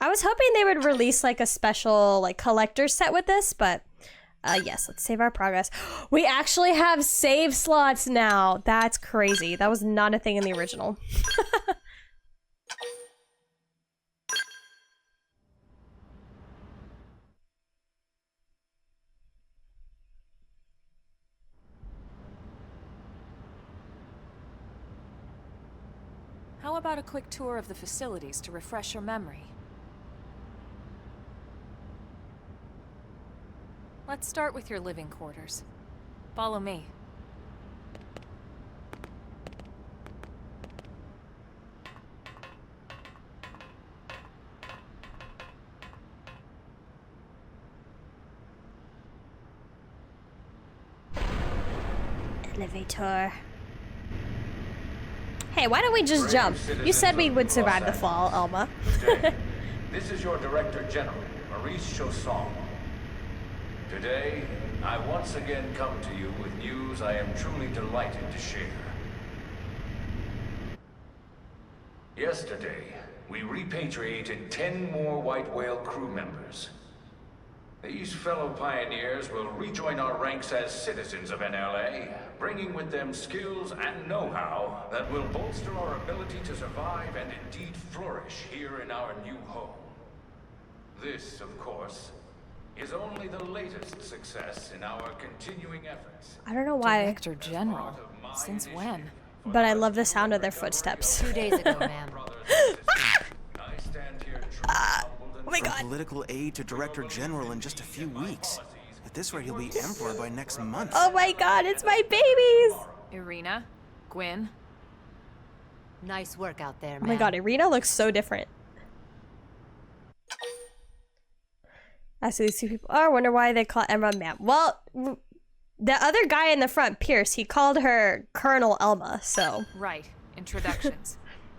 I was hoping they would release like a special like collector set with this, but yes, let's save our progress. We actually have save slots now. That's crazy. That was not a thing in the original. How about a quick tour of the facilities to refresh your memory? Let's start with your living quarters. Follow me. Elevator. Hey, why don't we just jump? You said we would survive the fall, Alma. This is your Director General, Maurice Chausson. Today, I once again come to you with news I am truly delighted to share. Yesterday, we repatriated 10 more White Whale crew members. These fellow pioneers will rejoin our ranks as citizens of NLA, bringing with them skills and know-how that will bolster our ability to survive and indeed flourish here in our new home. This, of course, is only the latest success in our continuing efforts. I don't know why, Director General? Since when? but I love the sound of their footsteps. 2 days ago, ma'am. I stand here Oh my From god. political aide to Director General in just a few weeks. At this rate, he'll be Emperor by next month. Oh my god, it's my babies! Irina? Gwyn? Nice work out there, Oh ma'am. my god, Irina looks so different. I see these two people. Oh, I wonder why they call Emma ma'am. Well, the other guy in the front, Pierce, he called her Colonel Elma, so. Right. Introductions.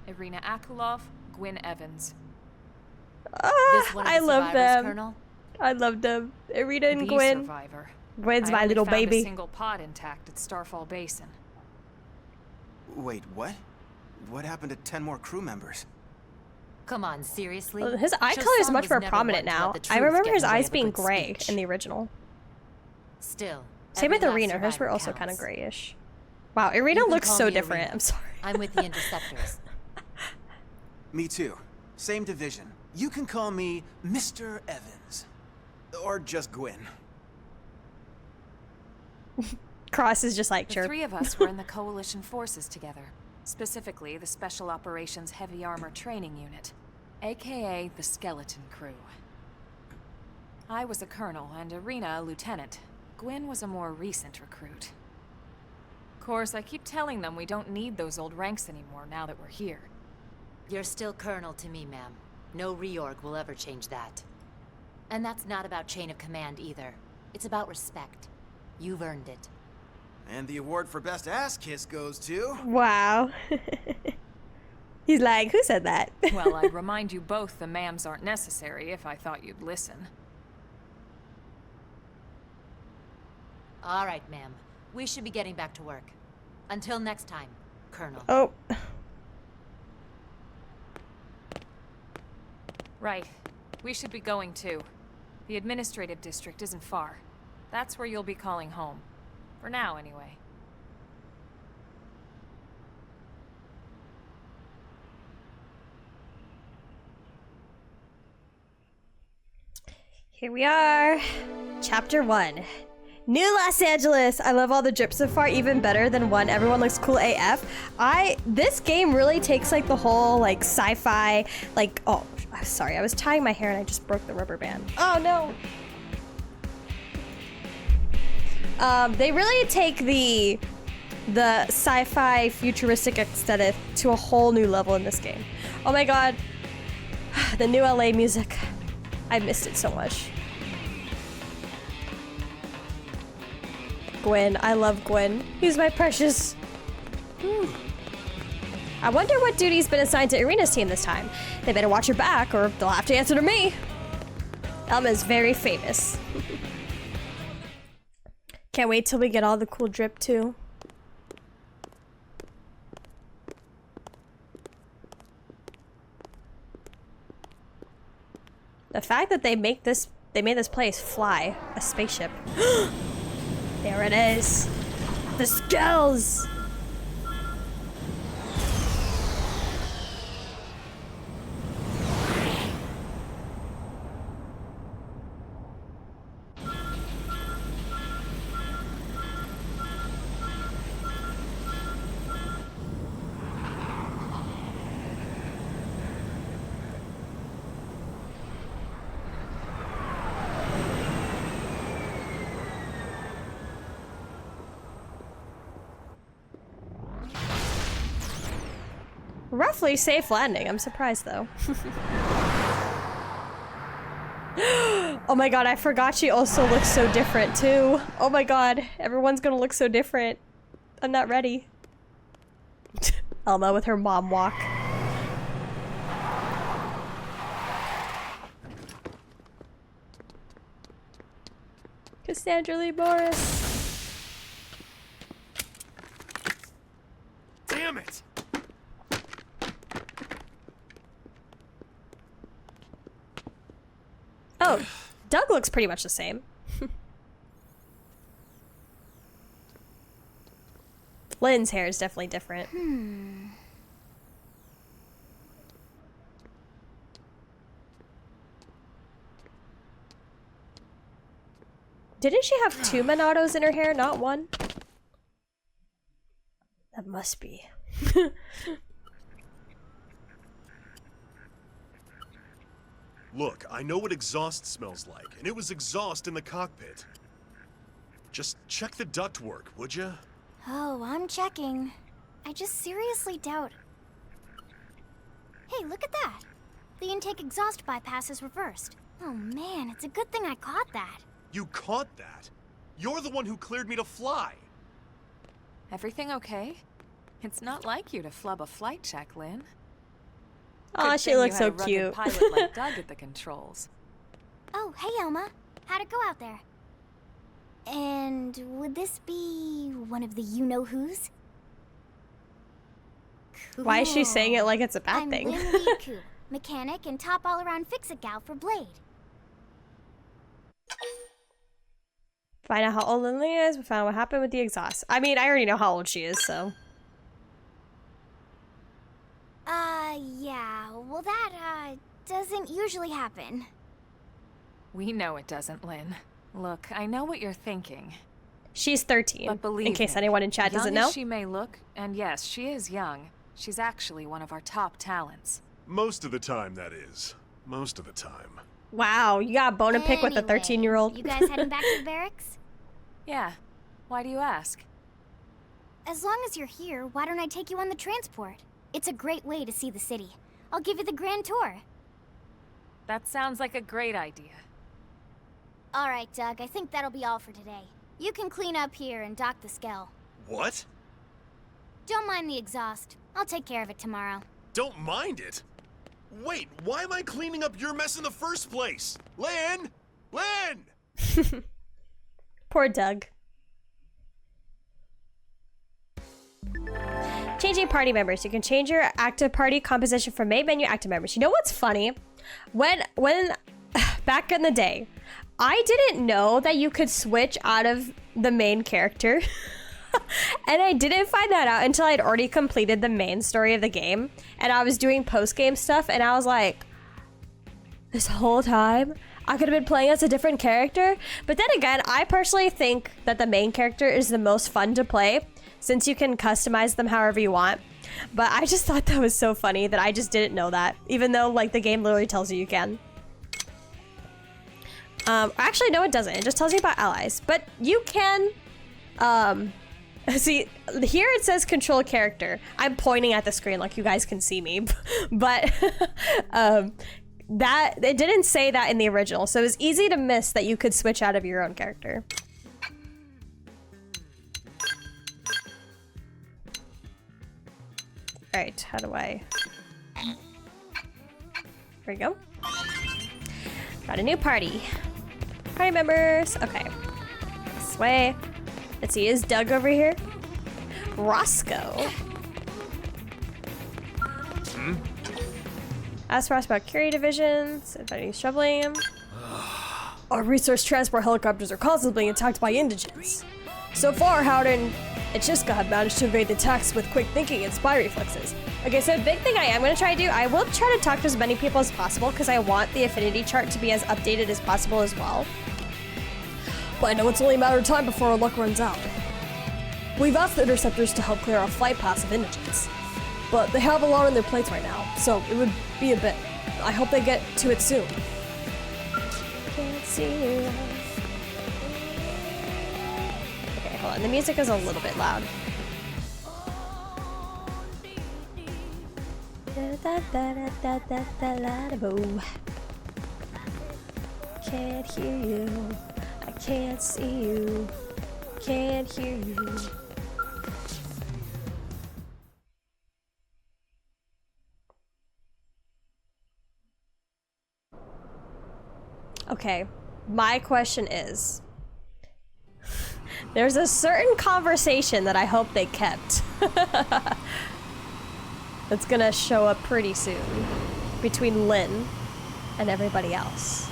Irina Akulov, Gwyn Evans. This one of I the love survivors, them. Colonel? I love them. Irina and The Gwyn. survivor. Gwyn's I my only little found baby. a single pod intact at Starfall Basin. Wait, what? What happened to 10 more crew members? Come on, seriously? Well, his eye color is Chosun much was more never prominent one to let now. the I truth remember get his in the way eyes of a being good gray speech. in the original. Still. Same with every last Irina. Hers were survivor also kind of counts. grayish. Wow, Irina You can looks call so me different. Irina. I'm sorry. I'm with the Interceptors. Me too. Same division. You can call me Mr. Evans. Or just Gwyn. Cross is just like, The sure. three of us were in the Coalition forces together. Specifically, the Special Operations Heavy Armor Training Unit, aka the Skeleton Crew. I was a colonel and Irina a lieutenant. Gwyn was a more recent recruit. Of course, I keep telling them we don't need those old ranks anymore now that we're here. You're still Colonel to me, ma'am. No reorg will ever change that. And that's not about chain of command either. It's about respect. You've earned it. And the award for best ass kiss goes to... Wow. He's like, who said that? Well, I'd remind you both the ma'ams aren't necessary if I thought you'd listen. All right, ma'am. We should be getting back to work. Until next time, Colonel. Oh. Right. We should be going too. The administrative district isn't far. That's where you'll be calling home. For now, anyway. Here we are. Chapter 1. New Los Angeles! I love all the drips so far, even better than 1. Everyone looks cool AF. This game really takes like the whole like sci-fi, like, oh, sorry, I was tying my hair and I just broke the rubber band. Oh no! They really take the sci-fi futuristic aesthetic to a whole new level in this game. Oh my god. The new LA music. I missed it so much. Gwyn. I love Gwyn. He's my precious. I wonder what duty's been assigned to Irina's team this time. They better watch her back or they'll have to answer to me. Elma's very famous. Can't wait till we get all the cool drip too. The fact that they made this place fly a spaceship. There it is. The skills. Roughly safe landing. I'm surprised though. Oh my god, I forgot she also looks so different too. Oh my god, everyone's gonna look so different. I'm not ready. Elma with her mom walk. Cassandra Lee Morris. Damn it! Oh, Doug looks pretty much the same. Lynn's hair is definitely different. Didn't she have 2 Monatos in her hair, not 1? That must be. Look, I know what exhaust smells like, and it was exhaust in the cockpit. Just check the ductwork, would ya? Oh, I'm checking. I just seriously doubt... Hey, look at that! The intake exhaust bypass is reversed. Oh man, it's a good thing I caught that. You caught that? You're the one who cleared me to fly! Everything okay? It's not like you to flub a flight check, Lynn. Aw, Good she thing looks you so had a rugged cute. pilot like Doug at the controls. Oh, hey Elma. How'd it go out there? And would this be one of the you-know-who's? Cool. Why is she saying it like it's a bad thing? I'm Lynn Liku, mechanic and top all-around fix-it gal for Blade. Find out how old Lynn is, we found out what happened with the exhaust. I mean, I already know how old she is, so. Yeah, well that, doesn't usually happen. We know it doesn't, Lynn. Look, I know what you're thinking. She's 13, But believe in case me, anyone in chat young doesn't as know. she may look, and yes, she is young, she's actually one of our top talents. Most of the time, that is. Most of the time. Wow, you got a bone to pick with a Anyway, 13-year-old. You guys heading back to the barracks? Yeah. Why do you ask? As long as you're here, why don't I take you on the transport? It's a great way to see the city. I'll give you the grand tour. That sounds like a great idea. All right, Doug, I think that'll be all for today. You can clean up here and dock the Skell. What? Don't mind the exhaust. I'll take care of it tomorrow. Don't mind it? Wait, why am I cleaning up your mess in the first place? Lynn! Lynn! Poor Doug. Changing party members. You can change your active party composition from main menu active members. You know what's funny? When back in the day, I didn't know that you could switch out of the main character. And I didn't find that out until I'd already completed the main story of the game. And I was doing post-game stuff and I was like, this whole time, I could have been playing as a different character. But then again, I personally think that the main character is the most fun to play since you can customize them however you want. But I just thought that was so funny that I just didn't know that, even though like the game literally tells you you can. Actually, no, it doesn't. It just tells you about allies. But you can, see, here it says control character. I'm pointing at the screen like you guys can see me, but that it didn't say that in the original, so it was easy to miss that you could switch out of your own character. All right, how do I? There we go. Got a new party. Party members. Okay. This way. Let's see, is Doug over here? Roscoe. Ask for us about Curie divisions. If anything's troubling him. Our resource transport helicopters are constantly being attacked by indigents. So far, Howden and Chiska have managed to evade the attacks with quick thinking and spy reflexes. Okay, so big thing I am going to try to do, I will try to talk to as many people as possible because I want the affinity chart to be as updated as possible as well. But I know it's only a matter of time before our luck runs out. We've asked the interceptors to help clear our flight paths of indigents, but they have a lot on their plates right now, so it would be a bit. I hope they get to it soon. Can't see you. Okay, hold on. The music is a little bit loud. Can't hear you. I can't see you. Can't hear you. Okay, my question is, there's a certain conversation that I hope they kept that's gonna show up pretty soon between Lynn and everybody else.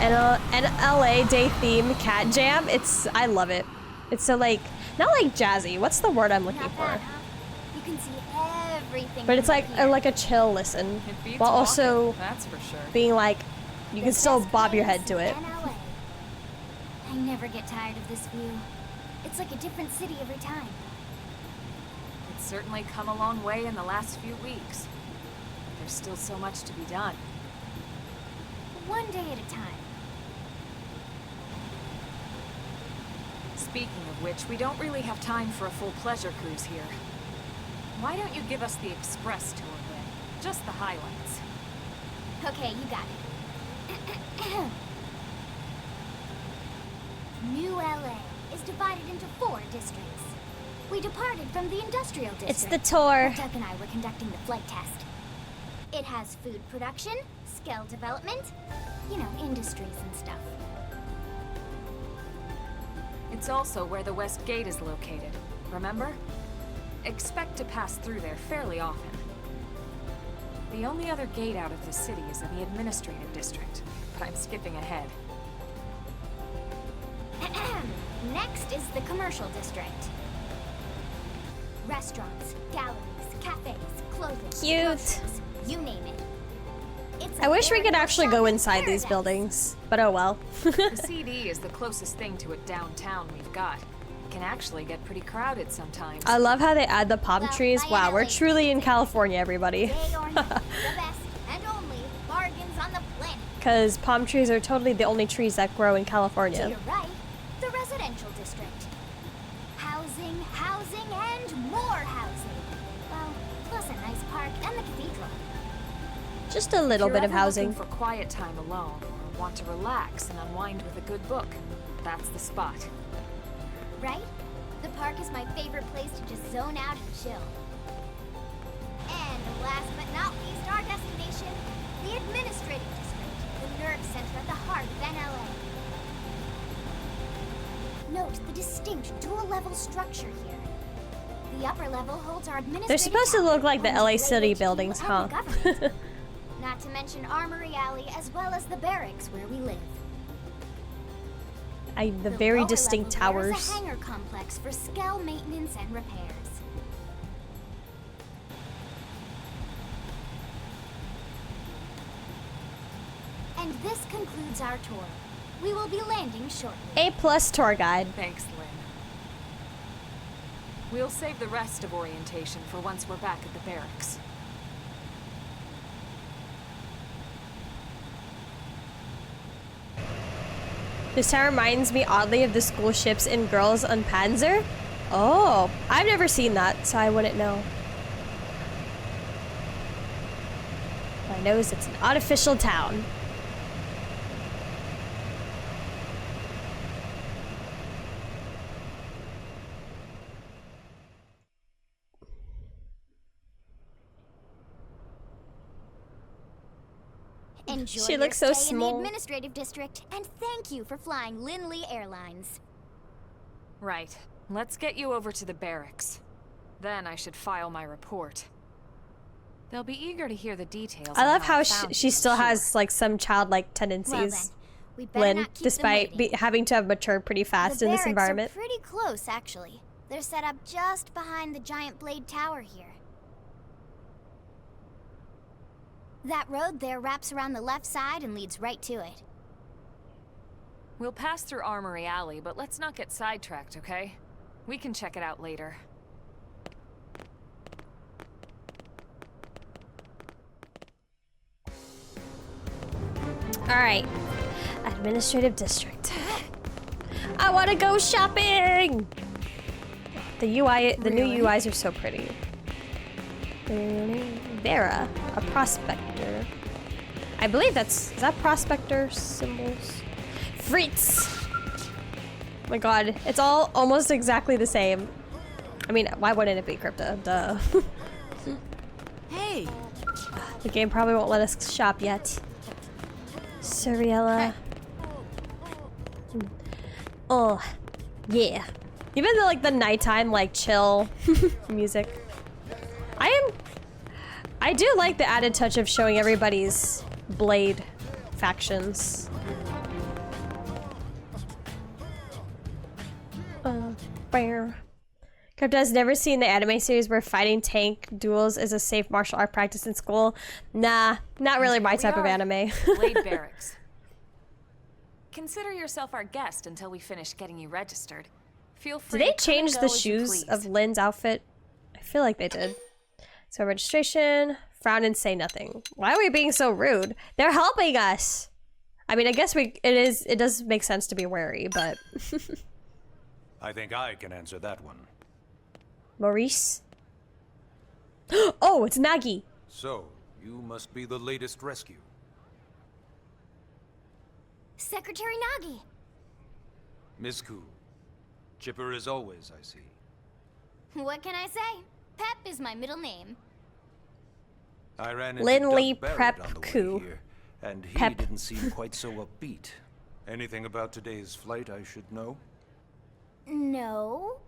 And an LA Day theme cat jam, I love it. It's so like, not like jazzy, what's the word I'm looking for? You can see everything. But it's like a chill listen, while also That's for sure. being like, you can still bob your head to it. I never get tired of this view. It's like a different city every time. It's certainly come a long way in the last few weeks. But there's still so much to be done. One day at a time. Speaking of which, we don't really have time for a full pleasure cruise here. Why don't you give us the express tour then? Just the highlights. Okay, you got it. New LA is divided into 4 districts. We departed from the industrial district. It's the tour. Duck and I were conducting the flight test. It has food production, skill development, you know, industries and stuff. It's also where the West Gate is located, remember? Expect to pass through there fairly often. The only other gate out of the city is in the administrative district, but I'm skipping ahead. Next is the commercial district. Restaurants, galleries, cafes, clothing, Cute. groceries, you name it. It's I a wish we could veritable actually go shopping inside these paradise. buildings, but oh well. The CD is the closest thing to a downtown we've got. It can actually get pretty crowded sometimes. I love how they add the palm Well, trees. my Wow, we're LA truly in California, everybody. Day or night, the best and only bargains on the planet. Because palm trees are totally the only trees that grow in To California. your right, the residential district. Housing, housing, and more housing. Well, plus a nice park and the cathedral. Just a If little you're bit of ever housing. looking for quiet time alone, or want to relax and unwind with a good book, that's the spot. Right? The park is my favorite place to just zone out and chill. And last but not least, our destination, the administrative district, the nerve center at the heart of NLA. Note the distinct dual-level structure here. The upper level holds our administrative. They're supposed to look like the tower, LA runs City railway to buildings, and huh? the government. Not to mention Armory Alley as well as the barracks where we live. The very lower distinct level there is towers. a hangar complex for Skell maintenance and repairs. And this concludes our tour. We will be landing shortly. A+ tour guide. Thanks, Lynn. We'll save the rest of orientation for once we're back at the barracks. This town reminds me oddly of the school ships in Girls on Panzer. Oh, I've never seen that, so I wouldn't know. I know it's an artificial town. Enjoy She your looks so stay in small. the administrative district, and thank you for flying Lindley Airlines. Right. Let's get you over to the barracks. Then I should file my report. They'll be eager to hear the details. I on love how found she you, still I'm sure. has like some childlike Well tendencies. then, we better Lynn, not keep them despite waiting. having to have matured pretty fast The in this barracks environment. are pretty close, actually. They're set up just behind the giant blade tower here. That road there wraps around the left side and leads right to it. We'll pass through Armory Alley, but let's not get sidetracked, okay? We can check it out later. All right, administrative district. I want to go shopping. The UI, the new UIs are so pretty. Vera, a prospector. I believe is that prospector symbols? Fritz. Oh my god, it's all almost exactly the same. I mean, why wouldn't it be Crypta? Duh. Hey. The game probably won't let us shop yet. Suriella. Oh, yeah. Even the like the nighttime like chill music. I do like the added touch of showing everybody's blade factions. Bear. Crypta has never seen the anime series where fighting tank duels is a safe martial art practice in school. Nah, not really my type of anime. Blade Barracks. Consider yourself our guest until we finish getting you registered. Feel free Did they to come and change go the as you shoes please. of Lynn's outfit? I feel like they did. So registration, frown and say nothing. Why are we being so rude? They're helping us. I mean, I guess it does make sense to be wary, but I think I can answer that one. Maurice. Oh, it's Nagi. So, you must be the latest rescue. Secretary Nagi! Miss Koo. Chipper as always, I see. What can I say? Pep is my middle name. I ran into Lin Doug Lee Barrett Prep on the way Koo. here, and he Pep. didn't seem quite so upbeat. Anything about today's flight I should know? No.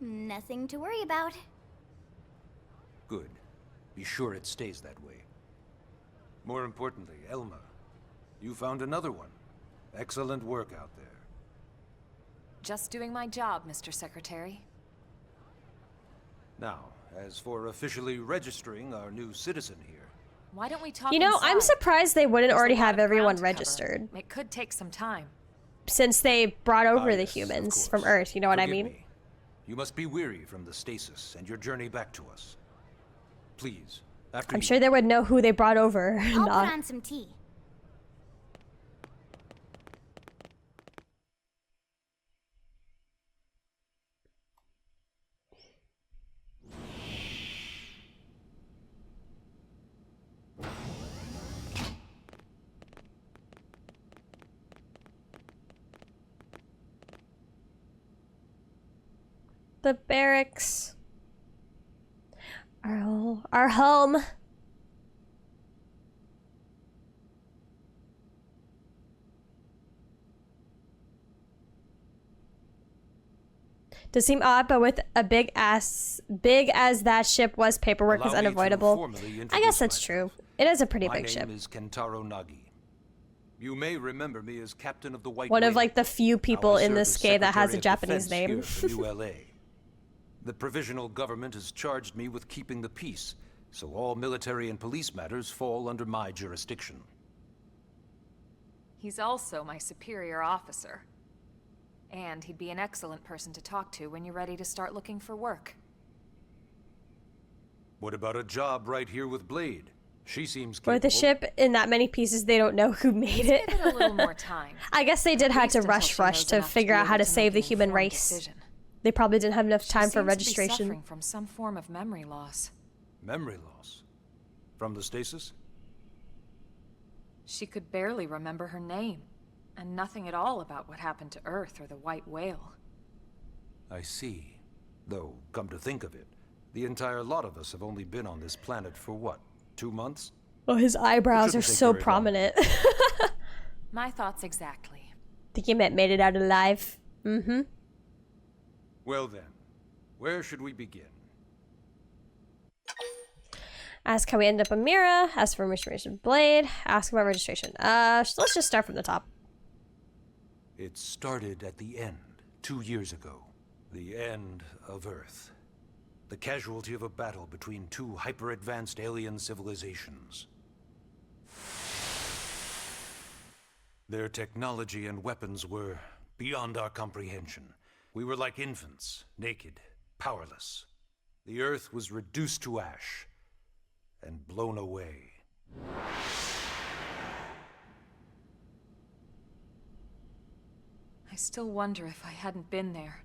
Nothing to worry about. Good. Be sure it stays that way. More importantly, Elma, you found another one. Excellent work out there. Just doing my job, Mr. Secretary. Now, as for officially registering our new citizen here, Why don't we talk You know, I'm inside? surprised they wouldn't There's already a lot have of everyone ground to cover. registered It could take some time. since they brought over the yes, of humans course. from Earth. You know what I Forgive mean? me. You must be weary from the stasis and your journey back to us. Please, after I'm you... sure they would know who they brought over. I'll Not- put on some tea. The barracks. Our home. Does seem odd, but with a big as that ship was, paperwork was Allow me to unavoidable. formally I introduce guess that's true. It is a pretty My big name ship. is Kentaro Nagi. You may remember me as captain of the White One of Whale. like the few Now people I in serve this as game that has a Secretary of Japanese Defense name. here at the New LA. The provisional government has charged me with keeping the peace, so all military and police matters fall under my jurisdiction. He's also my superior officer. And he'd be an excellent person to talk to when you're ready to start looking for work. What about a job right here with Blade? She seems Or the capable. ship in that many pieces, they don't know who made it. Give it a little more time. I guess they did At have least to until rush she knows to enough figure be out how able to make save the an human informed race. decision. They probably didn't have enough She time for seems to be registration. suffering from some form of memory loss. Memory loss. From the stasis? She could barely remember her name, and nothing at all about what happened to Earth or the White Whale. I see. Though, come to think of it, the entire lot of us have only been on this planet for what, 2 months? Oh, his eyebrows are shouldn't take so very long. prominent. My thoughts exactly. Think you made it out alive. Mm-hmm. Well then, where should we begin? Ask how we ended up on Mira. Ask for registration blade. Ask about registration. Let's just start from the top. It started at the end, 2 years ago. The end of Earth. The casualty of a battle between two hyper-advanced alien civilizations. Their technology and weapons were beyond our comprehension. We were like infants, naked, powerless. The Earth was reduced to ash and blown away. I still wonder if I hadn't been there.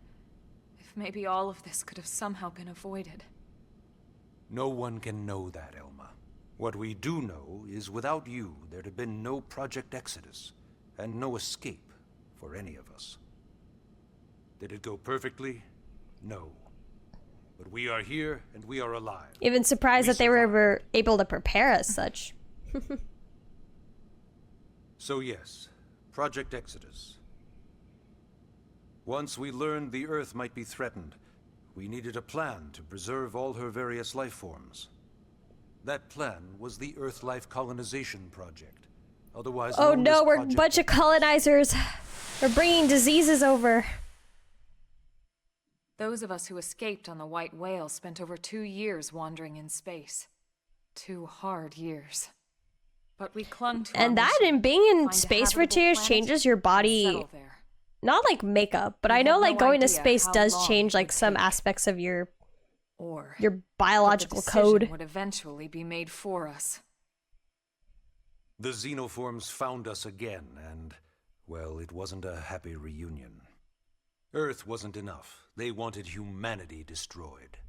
If maybe all of this could have somehow been avoided. No one can know that, Elma. What we do know is without you, there'd have been no Project Exodus, and no escape for any of us. Did it go perfectly? No. But we are here, and we are alive. Even surprised that they were ever able to prepare as such. So yes, Project Exodus. Once we learned the Earth might be threatened, we needed a plan to preserve all her various life forms. That plan was the Earth Life Colonization Project. Otherwise Oh known no, as we're a Project bunch of Exodus. colonizers. We're bringing diseases over. Those of us who escaped on the White Whale spent over 2 years wandering in space. 2 hard years. But we clung to And our that mission, and being in find a space for habitable 2 years planet, changes your and body. settle there. Not like makeup, but We I know had like no going to idea space how does long change it like would some take. aspects of your Or that the biological decision code. would eventually be made for us. The xenoforms found us again, and, well, it wasn't a happy reunion. Earth wasn't enough. They wanted humanity destroyed.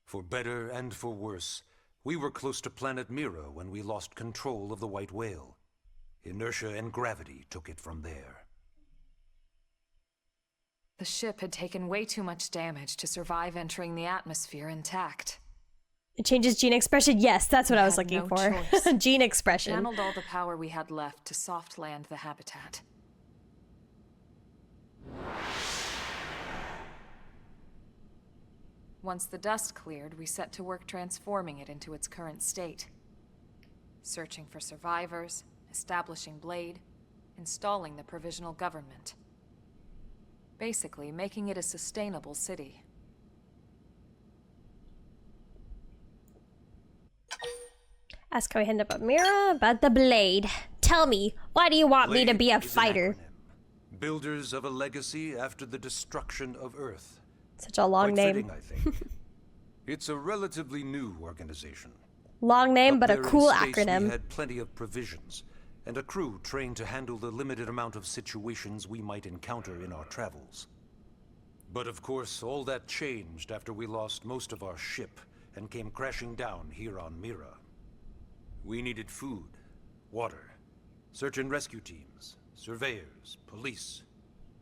For better and for worse, we were close to planet Mira when we lost control of the White Whale. Inertia and gravity took it from there. The ship had taken way too much damage to survive entering the atmosphere intact. It changes gene expression. Yes, that's what We I was had looking no for. choice. Gene expression. Channeled all the power we had left to soft land the habitat. Once the dust cleared, we set to work transforming it into its current state. Searching for survivors, establishing Blade, installing the provisional government. Basically, making it a sustainable city. Ask how we end up at Mira about the blade. Tell me, why do you want me to Blade be a is an fighter? acronym. Builders of a legacy after the destruction of Earth. Such a long Quite name. fitting, I think. It's a relatively new organization. Long name, Up but a there in cool space, We acronym. had plenty of provisions, and a crew trained to handle the limited amount of situations we might encounter in our travels. But of course, all that changed after we lost most of our ship and came crashing down here on Mira. We needed food, water, search and rescue teams, surveyors, police.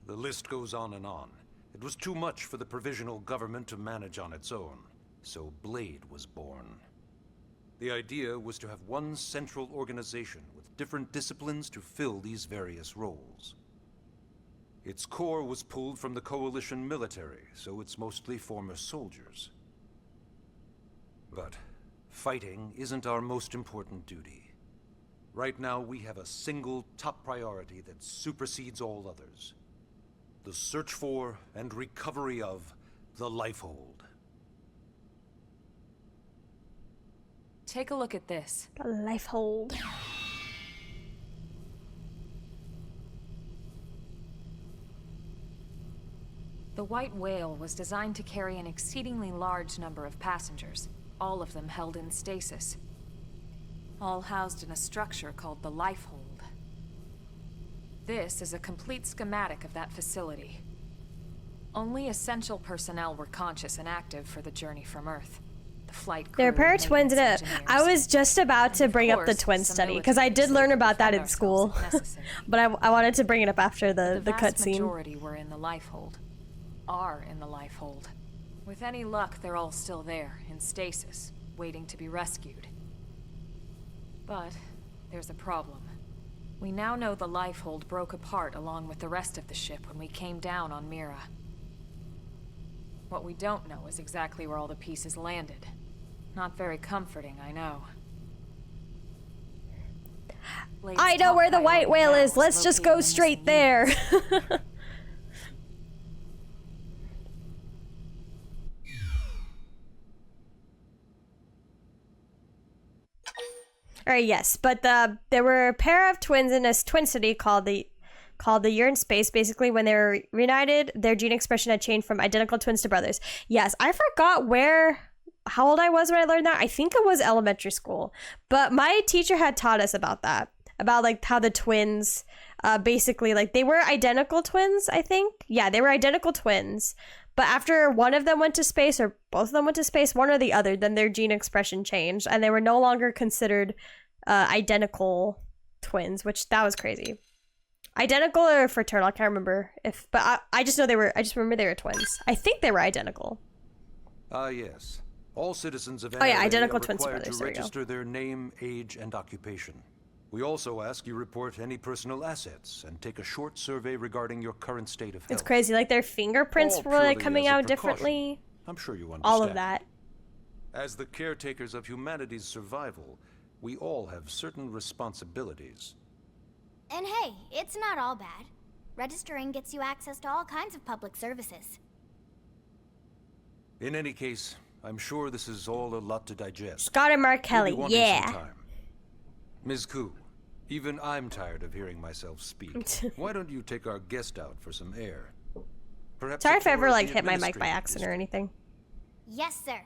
The list goes on and on. It was too much for the provisional government to manage on its own, so Blade was born. The idea was to have one central organization with different disciplines to fill these various roles. Its core was pulled from the Coalition military, so it's mostly former soldiers. But fighting isn't our most important duty. Right now, we have a single top priority that supersedes all others. The search for and recovery of the Lifehold. Take a look at this. The life hold. The White Whale was designed to carry an exceedingly large number of passengers, all of them held in stasis. All housed in a structure called the Lifehold. This is a complete schematic of that facility. Only essential personnel were conscious and active for the journey from Earth. The flight crew, There are pair of twins in maintenance it. engineers, I was just about and to of bring up the course, twin some study, because I did military learn to about that defend in school. ourselves if necessary. But I wanted to bring it up after the The vast cutscene. majority were in the Lifehold. Are in the Lifehold. With any luck, they're all still there, in stasis, waiting to be rescued. But there's a problem. We now know the Lifehold broke apart along with the rest of the ship when we came down on Mira. What we don't know is exactly where all the pieces landed. Not very comforting, I know. I know where the white whale is. Let's just go straight there. Alright, yes, but there were a pair of twins in a twin city called the Year in Space. Basically, when they were reunited, their gene expression had changed from identical twins to brothers. Yes, I forgot how old I was when I learned that. I think it was elementary school, but my teacher had taught us about that, about like how the twins, basically like they were identical twins. I think, yeah, they were identical twins. But after one of them went to space, or both of them went to space, one or the other, then their gene expression changed, and they were no longer considered identical twins, which that was crazy. Identical or fraternal, I can't remember but I just know I just remember they were twins. I think they were identical. Yes. All citizens of Oh yeah, NLA identical are twin required brothers, to there you go. register their name, age, and occupation. We also ask you report any personal assets and take a short survey regarding your current state of health. It's crazy, like their fingerprints All were like purely coming as a out precaution. differently. I'm sure you understand. All of that. As the caretakers of humanity's survival, we all have certain responsibilities. And hey, it's not all bad. Registering gets you access to all kinds of public services. In any case, I'm sure this is all a lot to digest. Scott and Mark You'll be Kelly, wanting some yeah. time. Ms. Koo, even I'm tired of hearing myself speak. Why don't you take our guest out for some air? Perhaps Sorry a if I ever tour of like the hit my mic by administrative accident or anything. Yes, sir.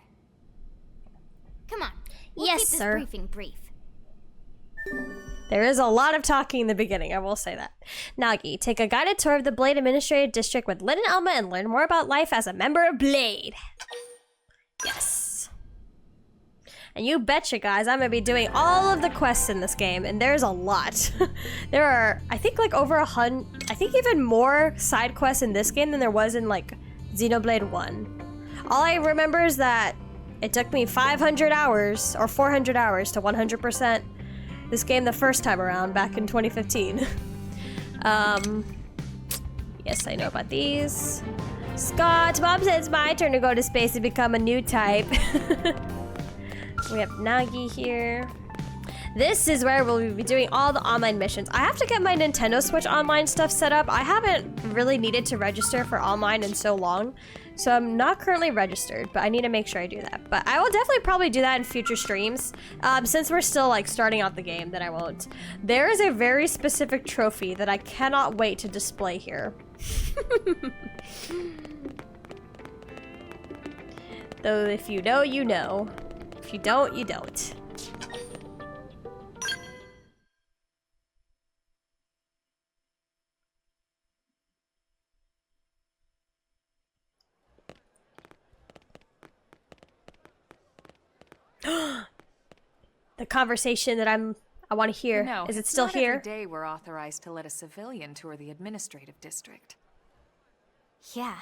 Come on. We'll Yes, keep this sir. briefing brief. There is a lot of talking in the beginning, I will say that. Nagi, take a guided tour of the Blade Administrative District with Lynn and Elma and learn more about life as a member of Blade. Yes. And you betcha, guys, I'm gonna be doing all of the quests in this game, and there's a lot. There are, I think, like over 100, I think even more side quests in this game than there was in, like, Xenoblade 1. All I remember is that it took me 500 hours, or 400 hours, to 100% this game the first time around, back in 2015. Yes, I know about these. Scott, Mom says it's my turn to go to space and become a new type. We have Nagi here. This is where we'll be doing all the online missions. I have to get my Nintendo Switch online stuff set up. I haven't really needed to register for online in so long, so I'm not currently registered, but I need to make sure I do that. But I will definitely probably do that in future streams. Since we're still like starting out the game, then I won't. There is a very specific trophy that I cannot wait to display here. Though if you know, you know. If you don't, you don't. The conversation that I want to hear. No, Is it it's still not here? Every day we're authorized to let a civilian tour the administrative district. Yeah.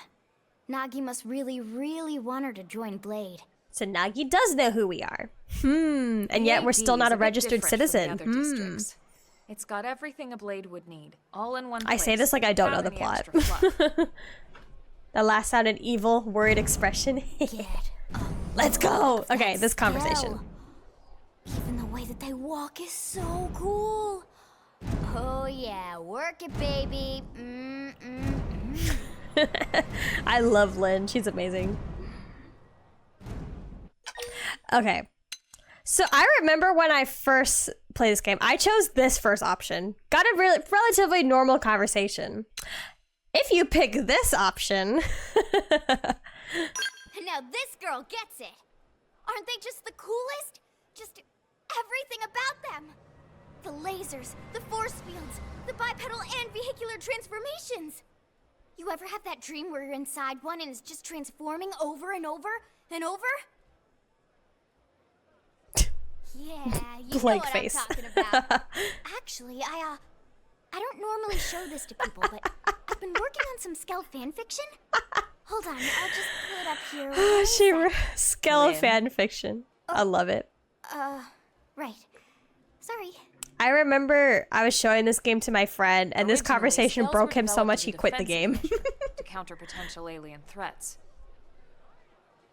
Nagi must really, really want her to join Blade. So Nagi does know who we are. And yet we're still not a registered citizen. Districts. It's got everything a Blade would need, all in one place. I say this like I don't know the without plot. any extra fluff. That last sounded evil, worried expression. Let's go. Okay, this conversation. Even the way that they walk is so cool. Oh yeah, work it, baby. I love Lynn. She's amazing. Okay. So I remember when I first played this game, I chose this first option. Got a relatively normal conversation. If you pick this option... Now this girl gets it. Aren't they just the coolest? Just everything about them. The lasers, the force fields, the bipedal and vehicular transformations. You ever have that dream where you're inside one and it's just transforming over and over and over? Yeah, you Blank know what face. I'm talking about. Actually, I don't normally show this to people, but I've been working on some Skell fanfiction. Hold on, I'll just pull it up here. Skell fan fiction. I love it. Right. Sorry. I remember I was showing this game to my friend, and this Originally, conversation Skells broke were him so developed much as he a quit the defensive game. measure to counter potential alien threats.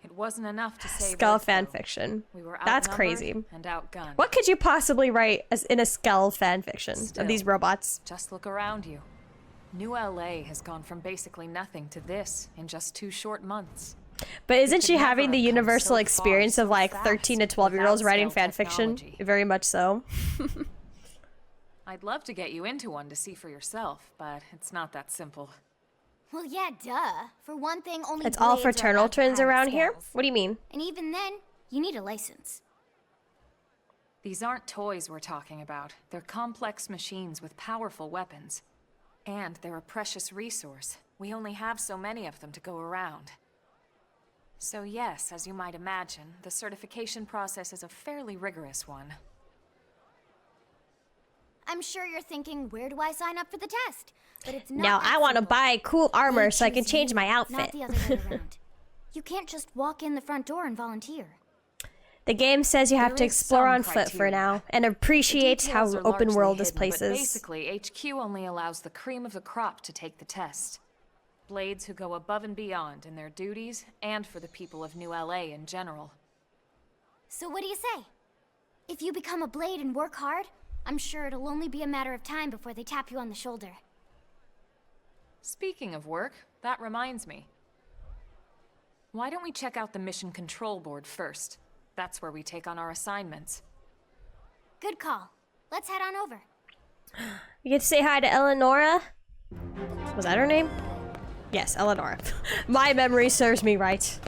It wasn't enough to save Skull Earth, though. fanfiction. We were That's outnumbered crazy. and outgunned. What could you possibly write as in a Skull fanfiction Still, of these robots? Just look around you. New LA has gone from basically nothing to this in just 2 short months. But isn't could she never having the have come universal so far experience so of like fast 13 to 12-year-olds without writing stealth fanfiction? technology. Very much so. I'd love to get you into one to see for yourself, but it's not that simple. Well, yeah, duh. For one thing, only It's all blades are fraternal allowed to twins pilot around here? skulls. What do you mean? And even then, you need a license. These aren't toys we're talking about. They're complex machines with powerful weapons. And they're a precious resource. We only have so many of them to go around. So yes, as you might imagine, the certification process is a fairly rigorous one. I'm sure you're thinking, where do I sign up for the test? But it's not Now that I want to simple. buy cool armor They so I can choose change you, my Not outfit. the other way around. You can't just walk in the front door and volunteer. The game says you have There to is explore some on foot for criteria. now, and The appreciates how details are open largely world this hidden, place but is. basically, HQ only allows the cream of the crop to take the test. Blades who go above and beyond in their duties, and for the people of New LA in general. So what do you say? If you become a blade and work hard, I'm sure it'll only be a matter of time before they tap you on the shoulder. Speaking of work, that reminds me. Why don't we check out the mission control board first? That's where we take on our assignments. Good call. Let's head on over. You get to say hi to Eleonora? Was that her name? Yes, Eleonora. My memory serves me right.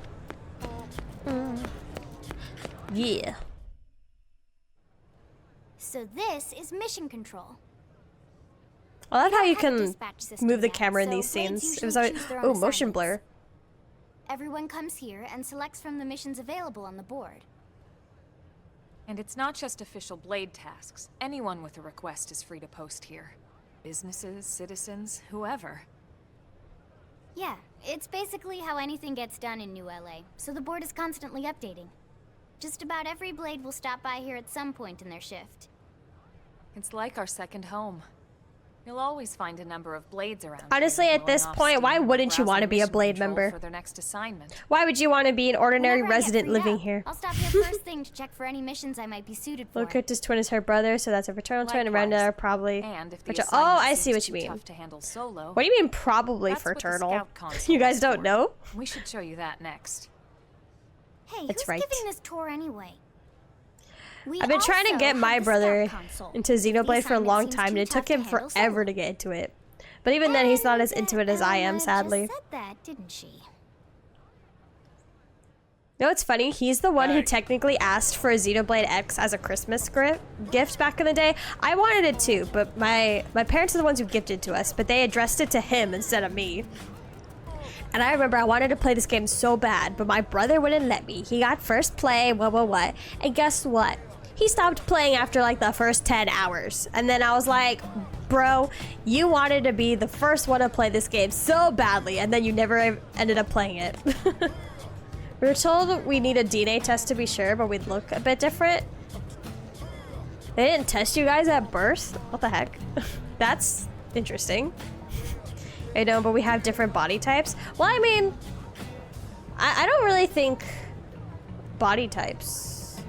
Yeah. So this is mission control. I love how you don't have a can dispatch system move the yet, camera in so these blades scenes. It usually was always, choose their own oh, motion assignments. blur. Everyone comes here and selects from the missions available on the board. And it's not just official blade tasks. Anyone with a request is free to post here. Businesses, citizens, whoever. Yeah, it's basically how anything gets done in New LA, so the board is constantly updating. Just about every blade will stop by here at some point in their shift. It's like our second home. You'll always find a number of blades around. Honestly, here at this blowing off point, why steam or wouldn't you browsing want to be a mission blade control member? for their next assignment. Why would you want to be an ordinary Whenever I get resident freed living up, here? I'll stop here first thing to check for any missions I might be suited for. Well, Crypta's twin is her brother, so that's a fraternal twin, and Likewise. Renda are probably... And if the Oh, assignment I see seems what you too mean. tough to handle solo, What do you mean probably that's what the fraternal? scout console You guys is don't for. know? We should show you that next. Hey, That's who's right. giving this tour anyway? We I've been trying to also get my have the brother scout console. into If the Xenoblade for a assignment long seems time, and too it took tough to him handle forever solo. to get into it. But even then, he's not as And, into it as I am, Elena sadly. just said that, didn't she? You know what's funny? He's the one who Hey. technically asked for a Xenoblade X as a Christmas gift back in the day. I wanted it too, but my parents are the ones who gifted it to us, but they addressed it to him instead of me. And I remember I wanted to play this game so bad, but my brother wouldn't let me. He got first play, what. And guess what? He stopped playing after like the first 10 hours. And then I was like, bro, you wanted to be the first one to play this game so badly, and then you never ended up playing it. We were told we need a DNA test to be sure, but we'd look a bit different. They didn't test you guys at birth? What the heck? That's interesting. I know, but we have different body types. Well, I mean, I don't really think body types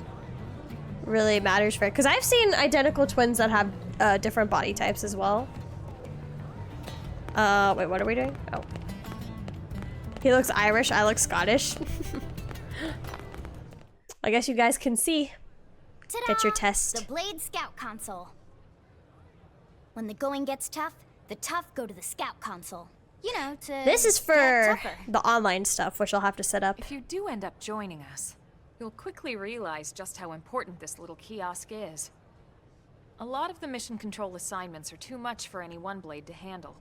really matters for it, because I've seen identical twins that have different body types as well. Wait, what are we doing? Oh. He looks Irish, I look Scottish. I guess you guys can see. Ta-da! Get your test. The Blade Scout Console. When the going gets tough, the tough go to the Scout Console. You know, to This is get for tougher. the online stuff, which I'll have to set up. If you do end up joining us, you'll quickly realize just how important this little kiosk is. A lot of the mission control assignments are too much for any one blade to handle.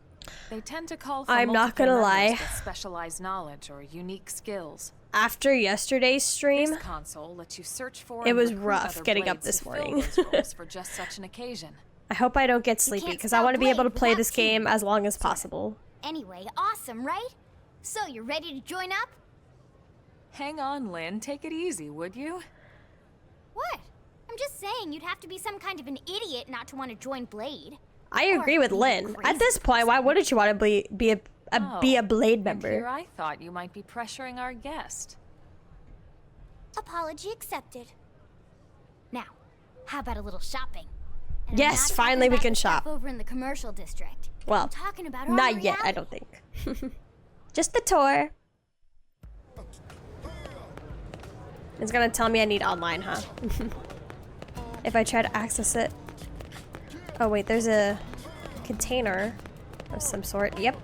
They tend to call for I'm not multiple gonna members lie. with specialized knowledge or unique skills. After yesterday's stream, This console lets you search for It and was recruit rough other getting up blades this to fill morning. those roles for just such an occasion. I hope I don't get sleepy, can't because I spell want to be able to blade play without this T. game as long as possible. Anyway, awesome, right? So, you're ready to join up? Hang on, Lynn. Take it easy, would you? What? I'm just saying you'd have to be some kind of an idiot not to want to join Blade. I agree with be Lynn. At crazy this point, why wouldn't you want to be a Blade And here member? I thought you might be pressuring our guest. Apology accepted. Now, how about a little shopping? And I'm Yes, not talking finally we about can the stuff shop. over in the commercial district. Well, I'm talking about not yet, Armory I don't think. Just the tour. It's gonna tell me I need online, huh? If I try to access it. Oh wait, there's a container of some sort. Yep.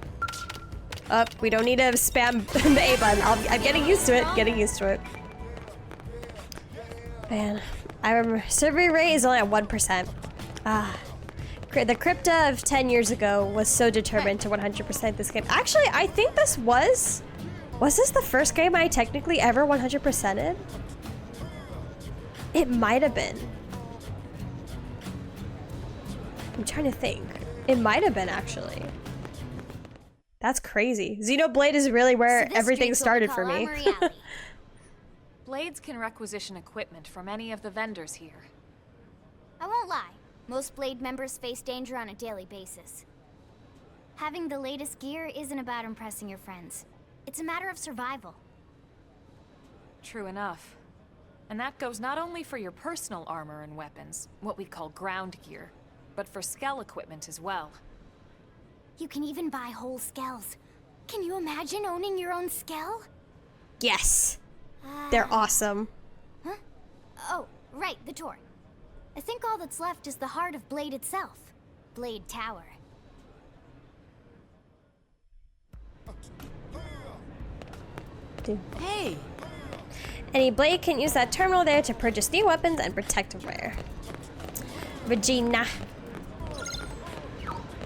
Oh, we don't need to spam the A button. I'm getting used to it. Getting used to it. Man, I remember survey rate is only at 1%. Ah. The Crypta of 10 years ago was so determined to 100% this game. Actually, I think this was this the first game I technically ever 100%ed? It might have been. I'm trying to think. It might have been, actually. That's crazy. Xenoblade is really where So this everything street's what we started for call me. Armory Alley. Blades can requisition equipment from any of the vendors here. I won't lie. Most Blade members face danger on a daily basis. Having the latest gear isn't about impressing your friends. It's a matter of survival. True enough. And that goes not only for your personal armor and weapons, what we call ground gear, but for skell equipment as well. You can even buy whole skells. Can you imagine owning your own skell? Yes. They're awesome. Huh? Oh, right, the tour. I think all that's left is the heart of Blade itself. Blade Tower. Dude. Hey! Any Blade can use that terminal there to purchase new weapons and protective wear. Regina.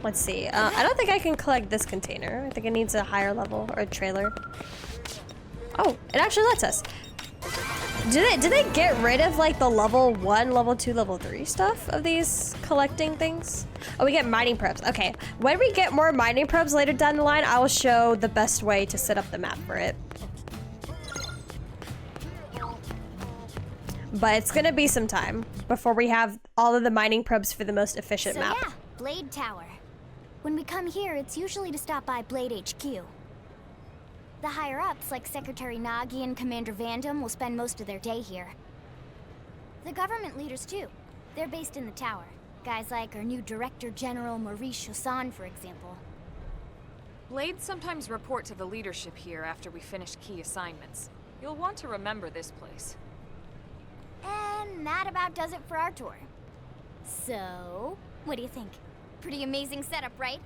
Let's see. I don't think I can collect this container. I think it needs a higher level or a trailer. Oh, it actually lets us. Do they get rid of like the level 1, level 2, level 3 stuff of these collecting things? Oh, we get mining probes. Okay, when we get more mining probes later down the line, I will show the best way to set up the map for it. But it's gonna be some time before we have all of the mining probes for the most efficient map. Yeah, Blade Tower. When we come here, it's usually to stop by Blade HQ. The higher-ups, like Secretary Nagi and Commander Vandam, will spend most of their day here. The government leaders, too. They're based in the tower. Guys like our new Director General Maurice Chassan, for example. Blades sometimes report to the leadership here after we finish key assignments. You'll want to remember this place. And that about does it for our tour. So, what do you think? Pretty amazing setup, right?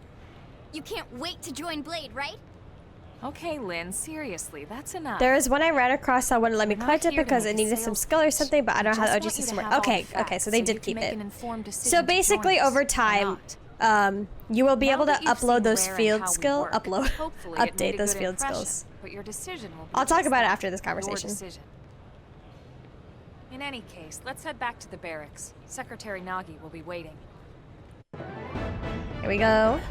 You can't wait to join Blade, right? Okay, Lynn, seriously, that's enough. There is one I ran across that wouldn't let me We're not collect it here to because make it a needed some sales skill or pitch. something, but I don't know how the OG Just want you to system have works. all Okay, the okay, facts so they you did can keep make it. an informed So decision to basically, join us over or time, not. you will be Now able to that you've upload seen those where and field how we skill, work, hopefully it made update a those good field impression, skills. But your decision will be I'll talk just about it that, after this your conversation. decision. In any case, let's head back to the barracks. Secretary Nagi will be waiting. Here we go.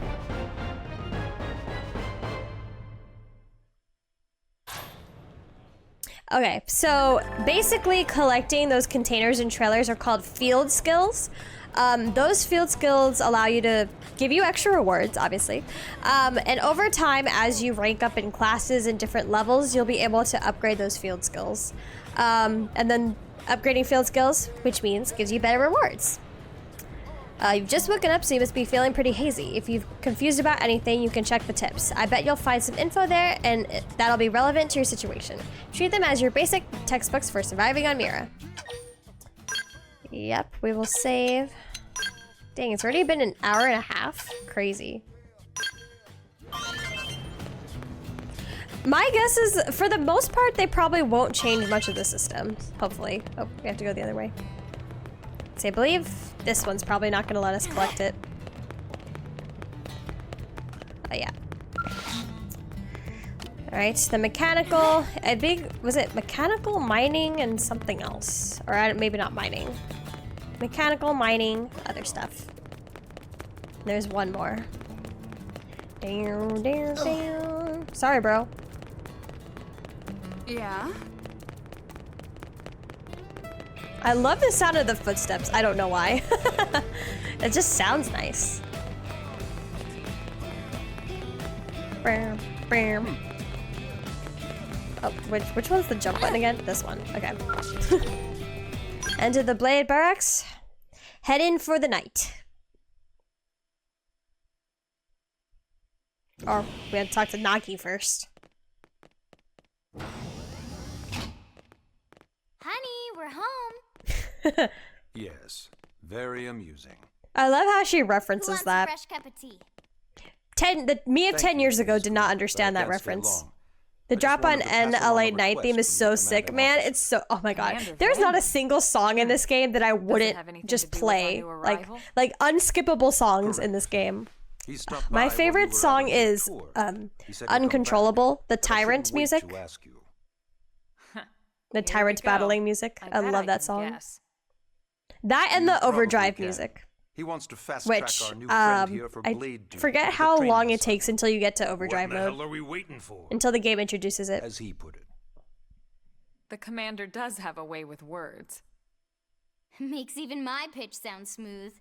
Okay, so basically collecting those containers and trailers are called field skills. Those field skills allow you to give you extra rewards, obviously. And over time, as you rank up in classes and different levels, you'll be able to upgrade those field skills. And then upgrading field skills, which means gives you better rewards. You've just woken up, so you must be feeling pretty hazy. If you're confused about anything, you can check the tips. I bet you'll find some info there, and that'll be relevant to your situation. Treat them as your basic textbooks for surviving on Mira. Yep, we will save. Dang, it's already been an hour and a half. Crazy. My guess is, for the most part, they probably won't change much of the system. Hopefully. Oh, we have to go the other way. So I believe this one's probably not going to let us collect it. Oh, yeah. Alright, the mechanical. I think, was it mechanical, mining, and something else? Or maybe not mining. Mechanical, mining, other stuff. There's one more. Down, down, down. Sorry, bro. Yeah? I love the sound of the footsteps. I don't know why. It just sounds nice. Bam, bam. Oh, which one's the jump button again? This one. Okay. Enter the Blade Barracks. Head in for the night. Or we had to talk to Nagi first. Honey, we're home. Yes, very amusing. I love how she Who references wants a that. fresh cup of tea? Me of Thank 10 you, years ago Miss did not Lee, understand but I that can't stay reference. long. The I just drop on wanted to pass along NLA a Night request theme is from so the sick, commanding man. officer. It's so, oh my god. Commander There's not a Vin. single song in this game that I wouldn't have anything just to do with our play. new Like arrival? unskippable songs in Correct. this game. He stopped by My while you favorite were out song on your is tour. He said he'd come back, Uncontrollable, the but I shouldn't Tyrant wait music. to ask you. The Here Tyrant we go. battling music. I bet love that can song. guess. That and You the probably Overdrive can. music. He wants to fast Which, track our new friend here for I blade duty forget with a how training long it assignment. takes until you get to Overdrive What in the mode. hell are we waiting for? Until the game introduces it. As he put it. The commander does have a way with words. Makes even my pitch sound smooth.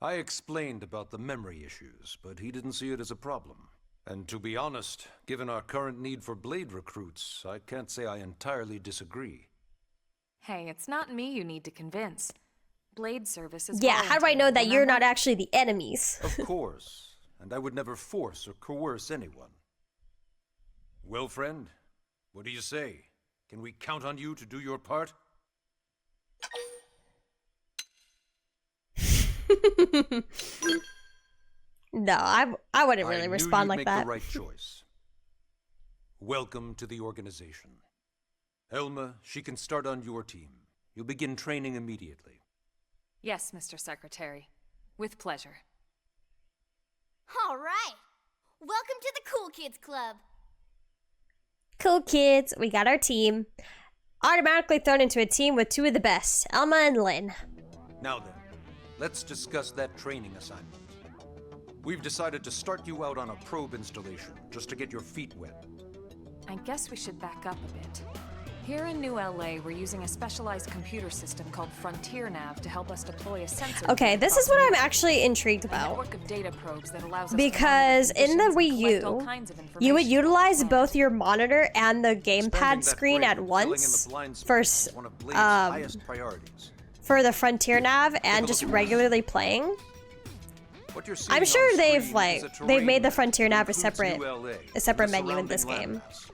I explained about the memory issues, but he didn't see it as a problem. And to be honest, given our current need for blade recruits, I can't say I entirely disagree. Hey, it's not me you need to convince. Blade service is Yeah, how do I know that you're not remember? actually the enemies? Of course, and I would never force or coerce anyone. Well, friend, what do you say? Can we count on you to do your part? No, I wouldn't really I knew respond you'd like make that. the right choice. Welcome to the organization. Elma, she can start on your team. You'll begin training immediately. Yes, Mr. Secretary. With pleasure. All right. Welcome to the Cool Kids Club. Cool kids, we got our team. Automatically thrown into a team with two of the best, Elma and Lynn. Now then, let's discuss that training assignment. We've decided to start you out on a probe installation, just to get your feet wet. I guess we should back up a bit. Here in New LA, we're using a specialized computer system called Frontier Nav to help us deploy a sensor. Okay, this is what I'm actually intrigued A about. network of data probes that allows us to Because monitor in the conditions Wii and collect all U, kinds of you would information utilize from both your monitor and the Expanding gamepad that screen grade at and filling in once the blind spots for, is one of Blade's highest priorities. for the Frontier Nav and a just look at regularly playing. What you're seeing I'm on sure they've screen like is a they've terrain made the map Frontier that Nav includes a ULA separate and the menu in this surrounding game. landmass.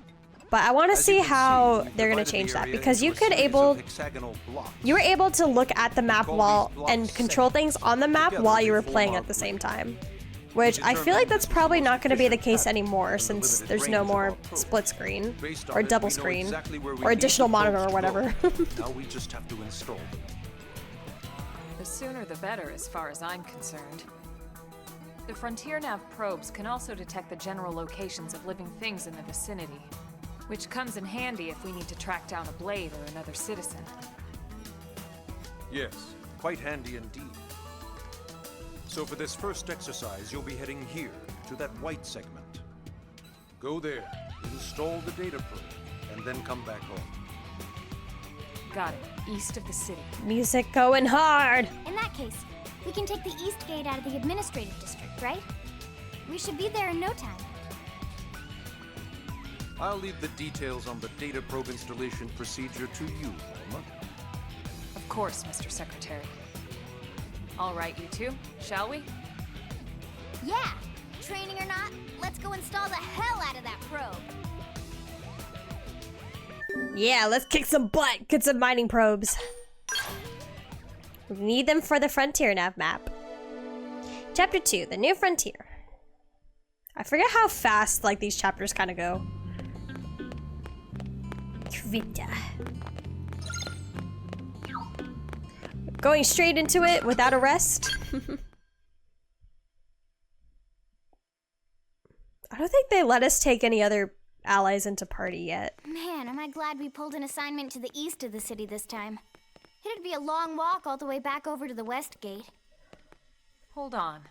But I want to As see you can how we've they're gonna divided change the that area because you into a could series able of hexagonal blocks. you were able to look at the map Call wall these blocks and control things on the map Together while they you were form playing our at the same grid. time. Which I feel like that's probably not going to be the case anymore since there's no more split screen Based on or it, double we know screen exactly where we or need additional the monitor probes or to go. whatever. Now we just have to install them. The sooner the better, as far as I'm concerned. The Frontier Nav probes can also detect the general locations of living things in the vicinity, which comes in handy if we need to track down a blade or another citizen. Yes, quite handy indeed. So for this first exercise, you'll be heading here, to that white segment. Go there, install the data probe, and then come back home. Got it. East of the city. Music going hard. In that case, we can take the East Gate out of the administrative district, right? We should be there in no time. I'll leave the details on the data probe installation procedure to you, Elma. Of course, Mr. Secretary. All right, you two, shall we? Yeah! Training or not, let's go install the hell out of that probe. Yeah, let's kick some butt. Get some mining probes. We need them for the Frontier Nav map. Chapter 2, The New Frontier. I forget how fast like these chapters kind of go. Crypta. Going straight into it without a rest. I don't think they let us take any other allies into party yet. Man, am I glad we pulled an assignment to the east of the city this time. It'd be a long walk all the way back over to the West Gate. Hold on.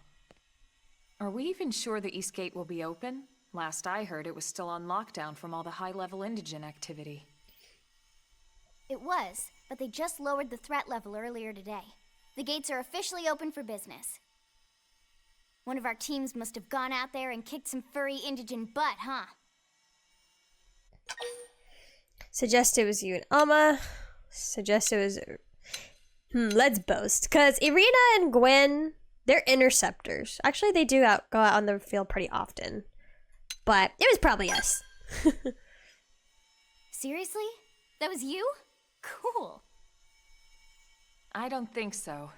Are we even sure the East Gate will be open? Last I heard, it was still on lockdown from all the high-level indigent activity. It was, but they just lowered the threat level earlier today. The gates are officially open for business. One of our teams must have gone out there and kicked some furry indigent butt, huh? Suggest it was you and Alma. Suggest it was... let's boast. Because Irina and Gwen, they're interceptors. Actually, they do go out on the field pretty often. But it was probably us. Seriously? That was you? Cool. I don't think so.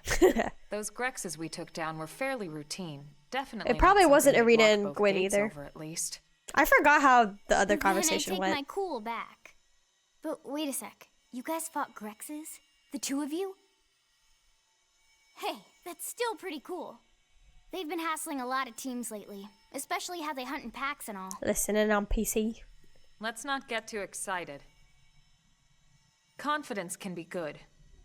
Those Grexes we took down were fairly routine. Definitely. It probably not wasn't something they'd Irina lock and both Gwen gates either. over, at least. I forgot how the other Then conversation I take went. my cool back. But wait a sec. You guys fought Grexes? The two of you? Hey, that's still pretty cool. They've been hassling a lot of teams lately, especially how they hunt in packs and all. Listening on PC. Let's not get too excited. Confidence can be good.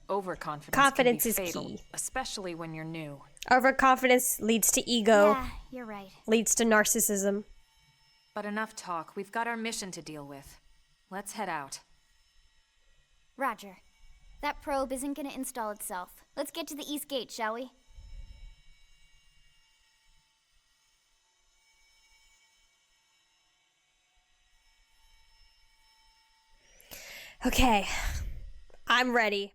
Overconfidence Confidence can is be fatal, key. especially when you're new. Overconfidence leads to ego, Yeah, you're right. leads to narcissism. But enough talk. We've got our mission to deal with. Let's head out. Roger. That probe isn't gonna install itself. Let's get to the East Gate, shall we? Okay, I'm ready.